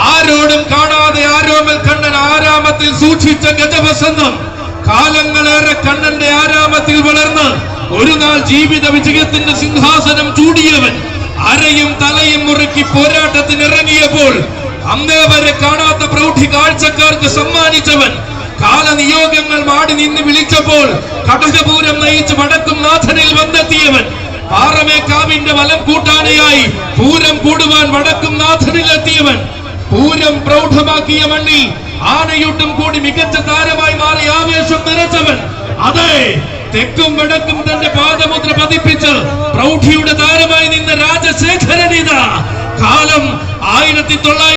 ആരോടും കാണാതെ ആരോമൽ കണ്ണൻ ആരാമത്തിൽ സൂക്ഷിച്ച ഗജവസന്തം കാലങ്ങളേറെ കണ്ണന്റെ ആരാമത്തിൽ വളർന്ന് ഒരു നാൾ ജീവിത വിജയത്തിന്റെ സിംഹാസനം ചൂടിയവൻ അരയും തലയും മുറുക്കി പോരാട്ടത്തിന് ഇറങ്ങിയപ്പോൾ അന്നേ വരെ കാണാത്ത പ്രൗഢി കാഴ്ചക്കാർക്ക് സമ്മാനിച്ചവൻ കാലനിയോഗങ്ങൾ മാടി നിന്ന് വിളിച്ചപ്പോൾ കടകപൂരം നയിച്ച് വടക്കും നാഥനിൽ വന്നെത്തിയവൻ പാറമേക്കാവിന്റെ വലം കൂട്ടാനയായി പൂരം കൂടുവാൻ വടക്കും നാഥനിലെത്തിയവൻ പൂരം പ്രൗഢമാക്കിയ മണ്ണിൽ ആനയൂട്ടും കൂടി മികച്ച താരമായി മാറി ആവേശം നിറച്ചവൻ അതെ തെക്കും വടക്കും തന്റെ പാദമുദ്ര പതിപ്പിച്ച് പ്രൗഢിയുടെ താരമായി നിന്ന രാജശേഖരനിത കാലം 1900